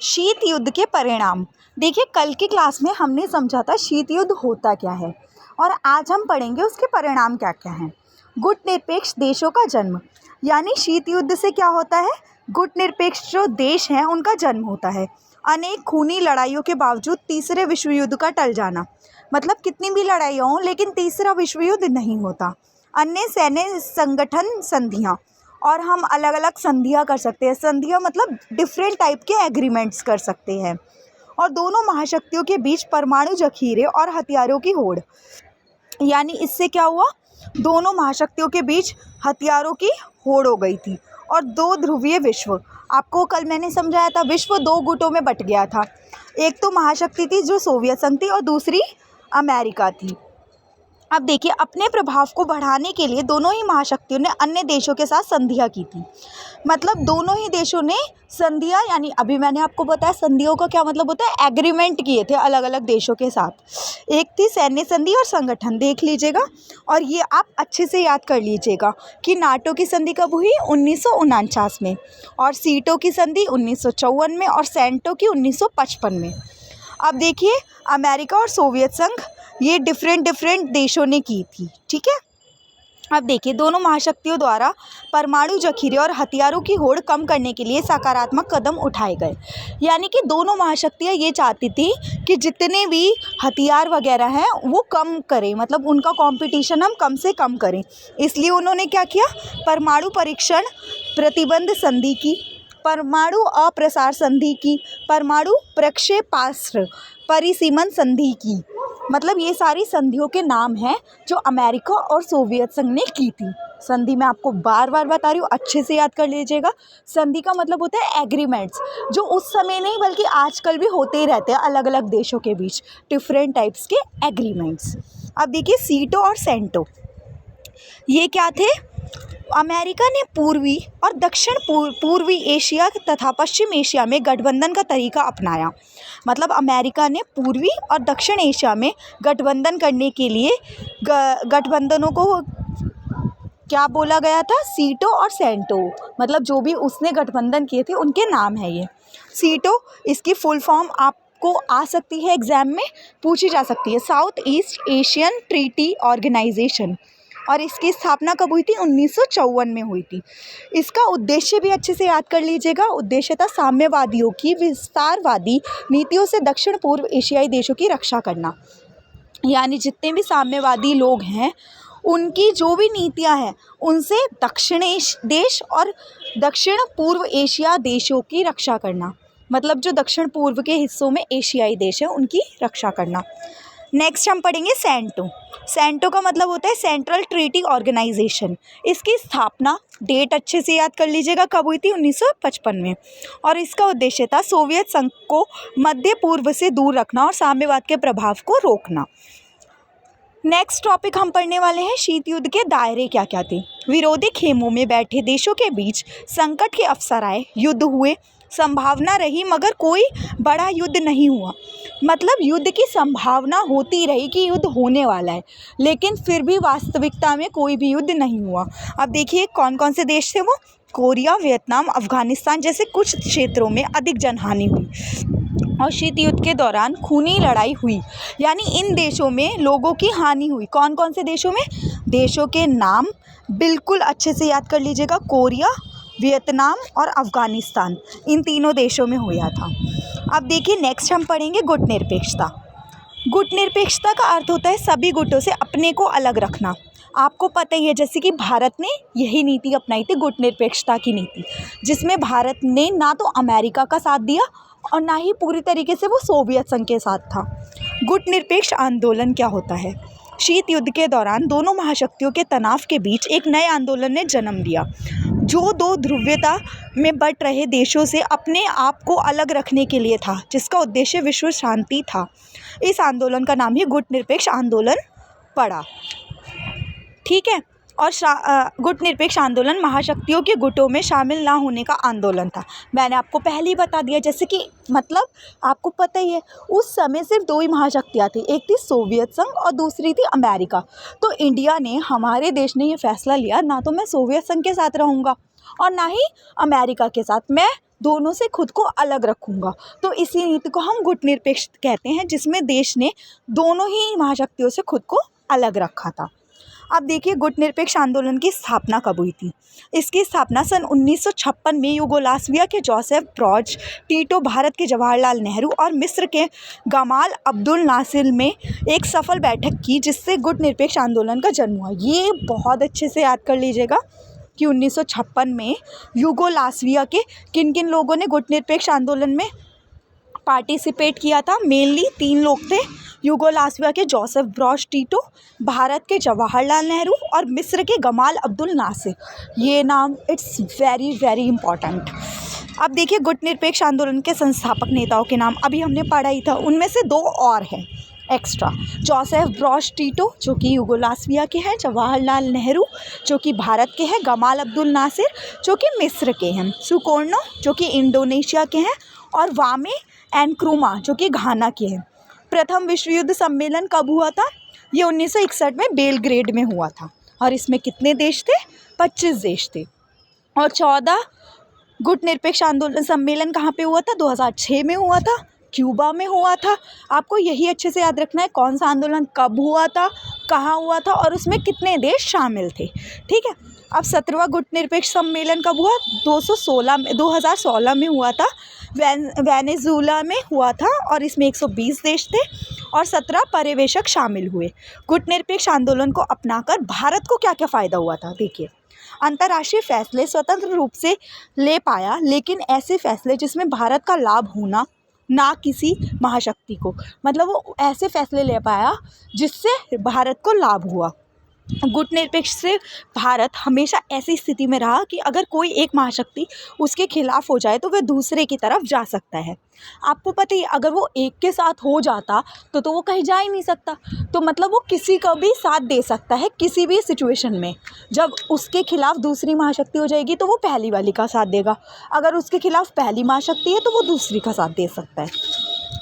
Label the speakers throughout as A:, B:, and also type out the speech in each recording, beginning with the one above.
A: शीत युद्ध के परिणाम। देखिए, कल की क्लास में हमने समझा था शीत युद्ध होता क्या है, और आज हम पढ़ेंगे उसके परिणाम क्या क्या हैं। गुटनिरपेक्ष देशों का जन्म, यानी शीत युद्ध से क्या होता है, गुटनिरपेक्ष जो देश हैं उनका जन्म होता है। अनेक खूनी लड़ाइयों के बावजूद तीसरे विश्व युद्ध का टल जाना, मतलब कितनी भी लड़ाइयाँ हों लेकिन तीसरा विश्व युद्ध नहीं होता। अन्य सैन्य संगठन संधियाँ, और हम अलग अलग संधियाँ कर सकते हैं। संधियाँ मतलब डिफरेंट टाइप के एग्रीमेंट्स कर सकते हैं। और दोनों महाशक्तियों के बीच परमाणु जखीरे और हथियारों की होड़, यानी इससे क्या हुआ, दोनों महाशक्तियों के बीच हथियारों की होड़ हो गई थी। और दो ध्रुवीय विश्व, आपको कल मैंने समझाया था विश्व दो गुटों में बट गया था। एक तो महाशक्ति थी जो सोवियत संघ थी और दूसरी अमेरिका थी। अब देखिए, अपने प्रभाव को बढ़ाने के लिए दोनों ही महाशक्तियों ने अन्य देशों के साथ संधियाँ की थी। मतलब दोनों ही देशों ने संधियाँ, यानी अभी मैंने आपको बताया संधियों का क्या मतलब होता है, एग्रीमेंट किए थे अलग अलग देशों के साथ। एक थी सैन्य संधि और संगठन, देख लीजिएगा। और ये आप अच्छे से याद कर लीजिएगा कि नाटो की संधि कब हुई, 1949 में, और सीटो की संधि 1954 में, और सेंटो की 1955 में। अब देखिए, अमेरिका और सोवियत संघ ये डिफरेंट देशों ने की थी, ठीक है। अब देखिए, दोनों महाशक्तियों द्वारा परमाणु जखीरे और हथियारों की होड़ कम करने के लिए सकारात्मक कदम उठाए गए। यानी कि दोनों महाशक्तियाँ ये चाहती थी कि जितने भी हथियार वगैरह हैं वो कम करें, मतलब उनका कंपटीशन हम कम से कम करें। इसलिए उन्होंने क्या किया, परमाणु परीक्षण प्रतिबंध संधि की, परमाणु अप्रसार संधि की, परमाणु प्रक्षेपास्त्र परिसीमन संधि की। मतलब ये सारी संधियों के नाम हैं जो अमेरिका और सोवियत संघ ने की थी। संधि मैं आपको बार बार बता रही हूँ, अच्छे से याद कर लीजिएगा। संधि का मतलब होता है एग्रीमेंट्स, जो उस समय नहीं बल्कि आजकल भी होते ही रहते हैं अलग अलग देशों के बीच, डिफरेंट टाइप्स के एग्रीमेंट्स। अब देखिए, सीटो और सेंटो ये क्या थे, अमेरिका ने पूर्वी और दक्षिण पूर्वी एशिया तथा पश्चिम एशिया में गठबंधन का तरीका अपनाया। मतलब अमेरिका ने पूर्वी और दक्षिण एशिया में गठबंधन करने के लिए गठबंधनों को क्या बोला गया था, सीटो और सेंटो। मतलब जो भी उसने गठबंधन किए थे उनके नाम है ये। सीटो, इसकी फुल फॉर्म आपको आ सकती है, एग्जाम में पूछी जा सकती है, South East Asian treaty organisation. और इसकी स्थापना कब हुई थी, 1954 में हुई थी। इसका उद्देश्य भी अच्छे से याद कर लीजिएगा। उद्देश्य था साम्यवादियों की विस्तारवादी नीतियों से दक्षिण पूर्व एशियाई देशों की रक्षा करना। यानी जितने भी साम्यवादी लोग हैं उनकी जो भी नीतियां हैं उनसे दक्षिण देश और दक्षिण पूर्व एशिया देशों की रक्षा करना। मतलब जो दक्षिण पूर्व के हिस्सों में एशियाई देश हैं उनकी रक्षा करना। नेक्स्ट हम पढ़ेंगे सेंटो। सेंटो का मतलब होता है सेंट्रल ट्रीटी ऑर्गेनाइजेशन। इसकी स्थापना डेट अच्छे से याद कर लीजिएगा, कब हुई थी, 1955 में। और इसका उद्देश्य था सोवियत संघ को मध्य पूर्व से दूर रखना और साम्यवाद के प्रभाव को रोकना। नेक्स्ट टॉपिक हम पढ़ने वाले हैं, शीत युद्ध के दायरे क्या क्या थे। विरोधी खेमों में बैठे देशों के बीच संकट के अवसर आए, युद्ध हुए, संभावना रही मगर कोई बड़ा युद्ध नहीं हुआ। मतलब युद्ध की संभावना होती रही कि युद्ध होने वाला है, लेकिन फिर भी वास्तविकता में कोई भी युद्ध नहीं हुआ। अब देखिए कौन कौन से देश थे वो, कोरिया, वियतनाम, अफगानिस्तान जैसे कुछ क्षेत्रों में अधिक जनहानि हुई और शीत युद्ध के दौरान खूनी लड़ाई हुई। यानी इन देशों में लोगों की हानि हुई। कौन कौन से देशों में, देशों के नाम बिल्कुल अच्छे से याद कर लीजिएगा, कोरिया, वियतनाम और अफगानिस्तान, इन तीनों देशों में हुआ था। अब देखिए नेक्स्ट हम पढ़ेंगे गुटनिरपेक्षता। गुटनिरपेक्षता का अर्थ होता है सभी गुटों से अपने को अलग रखना। आपको पता ही है जैसे कि भारत ने यही नीति अपनाई थी, गुटनिरपेक्षता की नीति, जिसमें भारत ने ना तो अमेरिका का साथ दिया और ना ही पूरी तरीके से वो सोवियत संघ के साथ था। गुटनिरपेक्ष आंदोलन क्या होता है, शीत युद्ध के दौरान दोनों महाशक्तियों के तनाव के बीच एक नए आंदोलन ने जन्म लिया जो दो ध्रुवीयता में बट रहे देशों से अपने आप को अलग रखने के लिए था, जिसका उद्देश्य विश्व शांति था। इस आंदोलन का नाम ही गुटनिरपेक्ष आंदोलन पड़ा, ठीक है। और गुटनिरपेक्ष आंदोलन महाशक्तियों के गुटों में शामिल ना होने का आंदोलन था। मैंने आपको पहले ही बता दिया, जैसे कि मतलब आपको पता ही है उस समय सिर्फ दो ही महाशक्तियाँ थी, एक थी सोवियत संघ और दूसरी थी अमेरिका। तो इंडिया ने, हमारे देश ने ये फैसला लिया, ना तो मैं सोवियत संघ के साथ रहूँगा और ना ही अमेरिका के साथ, मैं दोनों से खुद को अलग रखूँगा। तो इसी नीति को हम गुटनिरपेक्ष कहते हैं, जिसमें देश ने दोनों ही महाशक्तियों से खुद को अलग रखा था। अब देखिए गुटनिरपेक्ष आंदोलन की स्थापना कब हुई थी। इसकी स्थापना सन 1956 में यूगोस्लाविया के जोसेफ ब्रॉज टीटो, भारत के जवाहरलाल नेहरू और मिस्र के गमाल अब्दुल नासिर में एक सफल बैठक की, जिससे गुटनिरपेक्ष आंदोलन का जन्म हुआ। ये बहुत अच्छे से याद कर लीजिएगा कि 1956 में यूगोस्लाविया के किन किन लोगों ने गुटनिरपेक्ष आंदोलन में पार्टिसिपेट किया था। मेनली 3 लोग थे, यूगोस्लाविया के जोसेफ ब्रॉज टीटो, भारत के जवाहरलाल नेहरू और मिस्र के गमाल अब्दुल नासिर। ये नाम इट्स वेरी वेरी इंपॉर्टेंट। अब देखिए गुटनिरपेक्ष आंदोलन के संस्थापक नेताओं के नाम अभी हमने पढ़ा ही था, उनमें से 2 और हैं एक्स्ट्रा। जोसेफ ब्रॉज टीटो जो कि यूगोस्लाविया के हैं, जवाहरलाल नेहरू जो कि भारत के हैं, गमाल अब्दुल नासिर जो कि मिस्र के हैं, सुकोर्नो जो कि इंडोनेशिया के हैं और वामे एनक्रुमा जो कि घाना के हैं। प्रथम विश्व युद्ध सम्मेलन कब हुआ था? ये 1961 में बेलग्रेड में हुआ था और इसमें कितने देश थे? 25 देश थे। और 14 गुटनिरपेक्ष आंदोलन सम्मेलन कहाँ पे हुआ था? 2006 में हुआ था, क्यूबा में हुआ था। आपको यही अच्छे से याद रखना है कौन सा आंदोलन कब हुआ था, कहाँ हुआ था और उसमें कितने देश शामिल थे। ठीक है। अब 17वां गुटनिरपेक्ष सम्मेलन कब हुआ? 2016 में हुआ था, वेनेजुएला में हुआ था और इसमें 120 देश थे और 17 पर्यवेक्षक शामिल हुए। गुटनिरपेक्ष आंदोलन को अपनाकर भारत को क्या क्या फ़ायदा हुआ था? देखिए, अंतर्राष्ट्रीय फैसले स्वतंत्र रूप से ले पाया, लेकिन ऐसे फैसले जिसमें भारत का लाभ होना, ना किसी महाशक्ति को। मतलब वो ऐसे फैसले ले पाया जिससे भारत को लाभ हुआ। गुटनिरपेक्ष से भारत हमेशा ऐसी स्थिति में रहा कि अगर कोई एक महाशक्ति उसके खिलाफ हो जाए तो वह दूसरे की तरफ जा सकता है। आपको पता ही, अगर वो एक के साथ हो जाता तो वो कहीं जा ही नहीं सकता। तो मतलब वो किसी का भी साथ दे सकता है किसी भी सिचुएशन में। जब उसके खिलाफ दूसरी महाशक्ति हो जाएगी तो वो पहली वाली का साथ देगा, अगर उसके खिलाफ पहली महाशक्ति है तो वो दूसरी का साथ दे सकता है।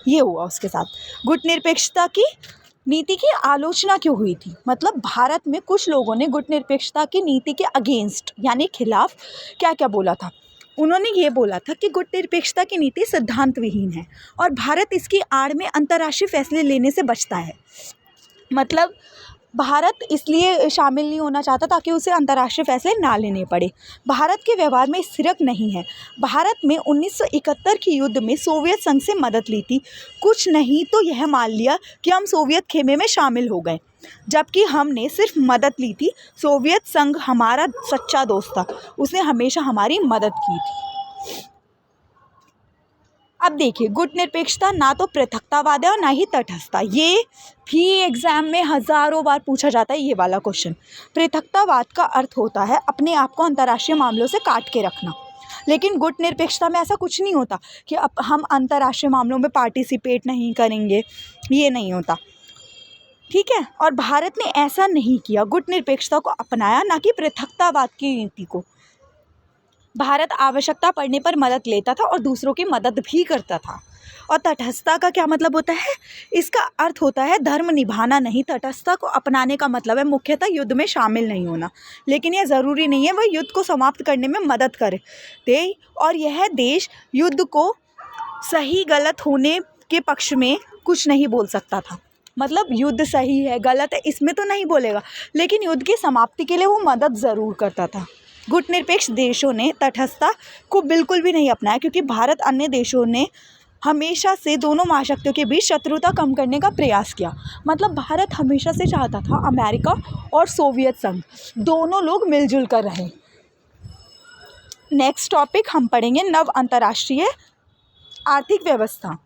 A: ये हुआ उसके साथ। गुटनिरपेक्षता की नीति की आलोचना क्यों हुई थी? मतलब भारत में कुछ लोगों ने गुटनिरपेक्षता की नीति के अगेंस्ट यानी खिलाफ क्या क्या बोला था। उन्होंने ये बोला था कि गुटनिरपेक्षता की नीति सिद्धांत विहीन है और भारत इसकी आड़ में अंतर्राष्ट्रीय फैसले लेने से बचता है। मतलब भारत इसलिए शामिल नहीं होना चाहता ताकि उसे अंतर्राष्ट्रीय फैसले ना लेने पड़े। भारत के व्यवहार में स्थिरक नहीं है। भारत में 1971 के युद्ध में सोवियत संघ से मदद ली थी, कुछ नहीं तो यह मान लिया कि हम सोवियत खेमे में शामिल हो गए, जबकि हमने सिर्फ मदद ली थी। सोवियत संघ हमारा सच्चा दोस्त था, उसने हमेशा हमारी मदद की थी। अब देखिए, गुटनिरपेक्षता ना तो पृथकतावाद है और ना ही तटस्थता। ये भी एग्जाम में हज़ारों बार पूछा जाता है ये वाला क्वेश्चन। पृथकतावाद का अर्थ होता है अपने आप को अंतर्राष्ट्रीय मामलों से काट के रखना, लेकिन गुटनिरपेक्षता में ऐसा कुछ नहीं होता कि अब हम अंतर्राष्ट्रीय मामलों में पार्टिसिपेट नहीं करेंगे, ये नहीं होता। ठीक है। और भारत ने ऐसा नहीं किया, गुटनिरपेक्षता को अपनाया, ना कि पृथकतावाद की नीति को। भारत आवश्यकता पड़ने पर मदद लेता था और दूसरों की मदद भी करता था। और तटस्थता का क्या मतलब होता है? इसका अर्थ होता है धर्म निभाना नहीं। तटस्थता को अपनाने का मतलब है मुख्यतः युद्ध में शामिल नहीं होना, लेकिन यह ज़रूरी नहीं है वह युद्ध को समाप्त करने में मदद करे दे। और यह देश युद्ध को सही गलत होने के पक्ष में कुछ नहीं बोल सकता था। मतलब युद्ध सही है गलत है इसमें तो नहीं बोलेगा, लेकिन युद्ध की समाप्ति के लिए वो मदद ज़रूर करता था। गुटनिरपेक्ष देशों ने तटस्थता को बिल्कुल भी नहीं अपनाया, क्योंकि भारत अन्य देशों ने हमेशा से दोनों महाशक्तियों के बीच शत्रुता कम करने का प्रयास किया। मतलब भारत हमेशा से चाहता था अमेरिका और सोवियत संघ दोनों लोग मिलजुल कर रहें। नेक्स्ट टॉपिक हम पढ़ेंगे नव अंतर्राष्ट्रीय आर्थिक व्यवस्था।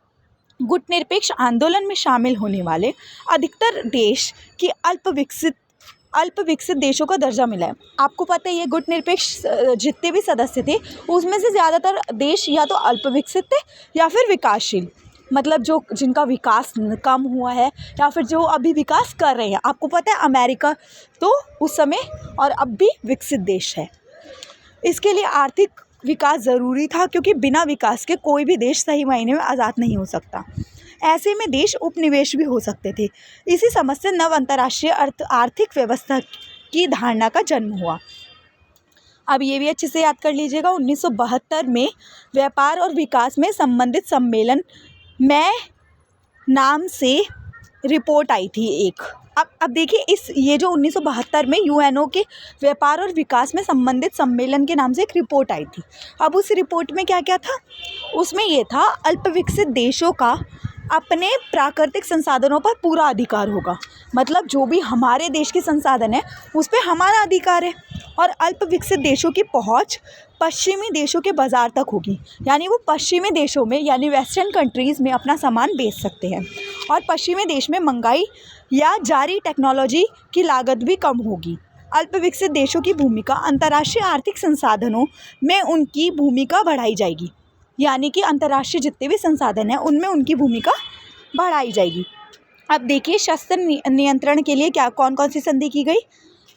A: गुटनिरपेक्ष आंदोलन में शामिल होने वाले अधिकतर देश की अल्प विकसित देशों का दर्जा मिला है। आपको पता है ये गुटनिरपेक्ष जितने भी सदस्य थे उसमें से ज़्यादातर देश या तो अल्प विकसित थे या फिर विकासशील, मतलब जो जिनका विकास कम हुआ है या फिर जो अभी विकास कर रहे हैं। आपको पता है अमेरिका तो उस समय और अब भी विकसित देश है। इसके लिए आर्थिक विकास ज़रूरी था, क्योंकि बिना विकास के कोई भी देश सही मायने में आज़ाद नहीं हो सकता। ऐसे में देश उपनिवेश भी हो सकते थे। इसी समझ से नव अंतर्राष्ट्रीय आर्थिक व्यवस्था की धारणा का जन्म हुआ। अब ये भी अच्छे से याद कर लीजिएगा, 1972 में व्यापार और विकास में संबंधित सम्मेलन में नाम से रिपोर्ट आई थी एक। अब देखिए ये जो 1972 में यूएनओ के व्यापार और विकास में संबंधित सम्मेलन के नाम से एक रिपोर्ट आई थी। अब उस रिपोर्ट में क्या क्या था, उसमें ये था अल्प विकसित देशों का अपने प्राकृतिक संसाधनों पर पूरा अधिकार होगा। मतलब जो भी हमारे देश के संसाधन है उस पर हमारा अधिकार है। और अल्प विकसित देशों की पहुंच पश्चिमी देशों के बाज़ार तक होगी, यानी वो पश्चिमी देशों में यानी वेस्टर्न कंट्रीज़ में अपना सामान बेच सकते हैं। और पश्चिमी देश में महंगाई या जारी टेक्नोलॉजी की लागत भी कम होगी। अल्प विकसित देशों की भूमिका अंतर्राष्ट्रीय आर्थिक संसाधनों में उनकी भूमिका बढ़ाई जाएगी, यानी कि अंतर्राष्ट्रीय जितने भी संसाधन हैं उनमें उनकी भूमिका बढ़ाई जाएगी। अब देखिए शस्त्र नियंत्रण के लिए क्या कौन कौन सी संधि की गई।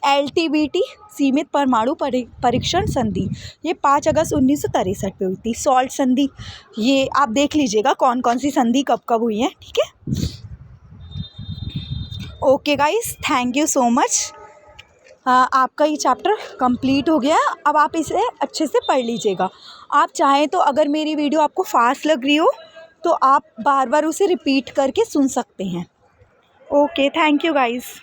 A: LTBT सीमित परमाणु परीक्षण संधि, ये 5 अगस्त 1963 पे हुई थी। सॉल्ट संधि, ये आप देख लीजिएगा कौन कौन सी संधि कब कब हुई है, ठीक है। Okay guys, thank you so much. आपका ये चैप्टर कंप्लीट हो गया। अब आप इसे अच्छे से पढ़ लीजिएगा। आप चाहें तो अगर मेरी वीडियो आपको फास्ट लग रही हो तो आप बार बार उसे रिपीट करके सुन सकते हैं। Okay, thank you guys.